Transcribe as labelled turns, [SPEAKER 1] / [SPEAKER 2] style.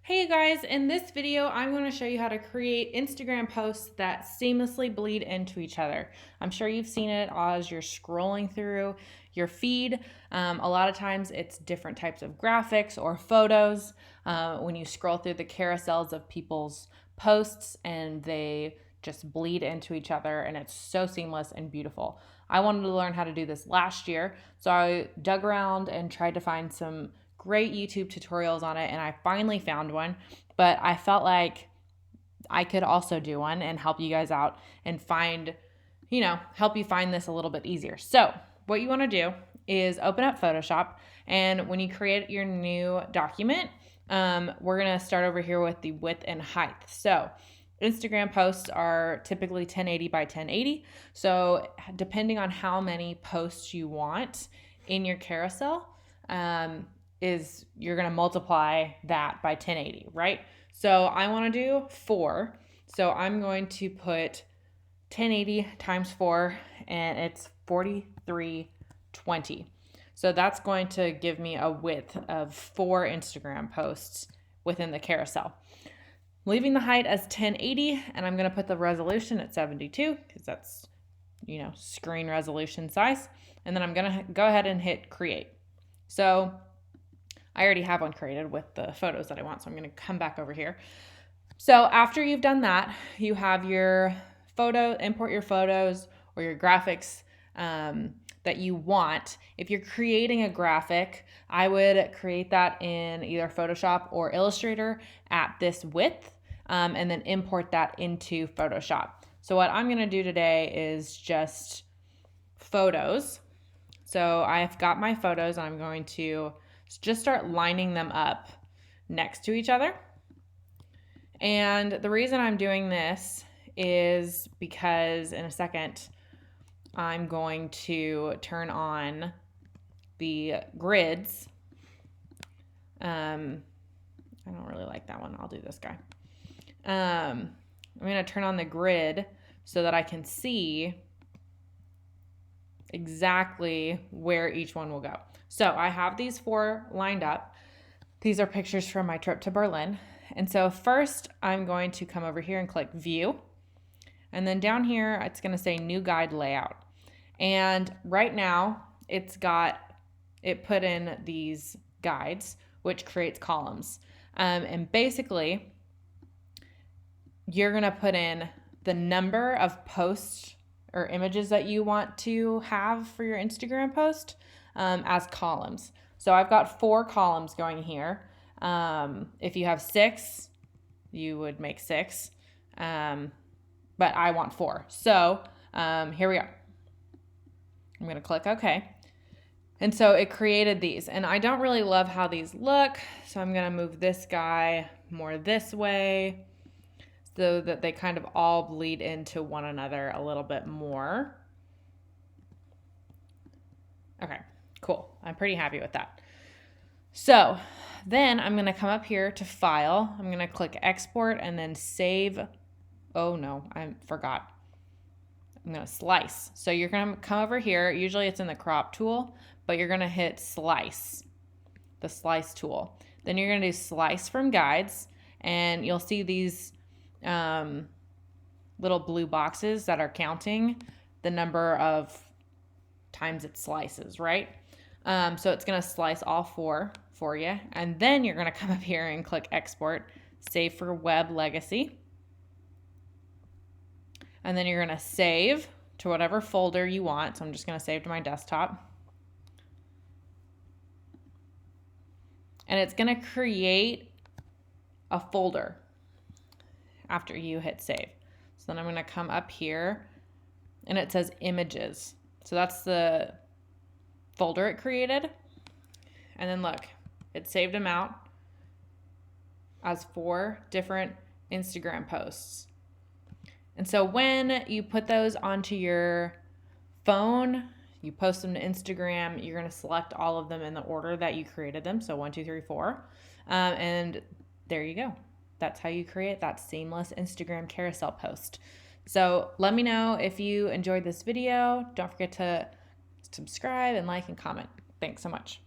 [SPEAKER 1] Hey you guys, in this video, I'm going to show you how to create Instagram posts that seamlessly bleed into each other. I'm sure you've seen it as you're scrolling through your feed. A lot of times it's different types of graphics or photos when you scroll through the carousels of people's posts and they just bleed into each other and it's so seamless and beautiful. I wanted to learn how to do this last year, so I dug around and tried to find some great YouTube tutorials on it, and I finally found one, but I felt like I could also do one and help you guys out and help you find this a little bit easier. So what you want to do is open up Photoshop, and when you create your new document, we're going to start over here with the width and height. So Instagram posts are typically 1080 by 1080. So depending on how many posts you want in your carousel, you're going to multiply that by 1080, right? So I want to do 4. So I'm going to put 1080 times 4, and it's 4320. So that's going to give me a width of 4 Instagram posts within the carousel. Leaving the height as 1080, and I'm going to put the resolution at 72 because that's, screen resolution size. And then I'm going to go ahead and hit create. So I already have one created with the photos that I want, so I'm going to come back over here. So after you've done that, you have your import your photos or your graphics that you want. If you're creating a graphic, I would create that in either Photoshop or Illustrator at this width, and then import that into Photoshop. So what I'm going to do today is just photos. So I've got my photos, and I'm going to just start lining them up next to each other. And the reason I'm doing this is because in a second, I'm going to turn on the grids. I don't really like that one. I'll do this guy. I'm going to turn on the grid so that I can see exactly where each one will go. So I have these 4 lined up. These are pictures from my trip to Berlin. And so first I'm going to come over here and click view. And then down here, it's going to say new guide layout. And right now it put in these guides, which creates columns. And basically you're going to put in the number of posts or images that you want to have for your Instagram post as columns. So I've got 4 columns going here. If you have 6, you would make 6, but I want 4. So here we go. I'm going to click OK. And so it created these, and I don't really love how these look, so I'm going to move this guy more this way so that they kind of all bleed into one another a little bit more. Okay, cool. I'm pretty happy with that. So then I'm going to come up here to File. I'm going to click Export and then Save. Oh no, I forgot. I'm going to Slice. So you're going to come over here. Usually it's in the Crop tool, but you're going to hit Slice, the Slice tool. Then you're going to do Slice from Guides, and you'll see these little blue boxes that are counting the number of times it slices, right? So it's going to slice all 4 for you. And then you're going to come up here and click Export, Save for Web Legacy. And then you're going to save to whatever folder you want. So I'm just going to save to my desktop. And it's going to create a folder after you hit save. So then I'm going to come up here and it says images. So that's the folder it created. And then look, it saved them out as 4 different Instagram posts. And so when you put those onto your phone, you post them to Instagram, you're going to select all of them in the order that you created them. So 1, 2, 3, 4. And there you go. That's how you create that seamless Instagram carousel post. So let me know if you enjoyed this video. Don't forget to subscribe and like and comment. Thanks so much.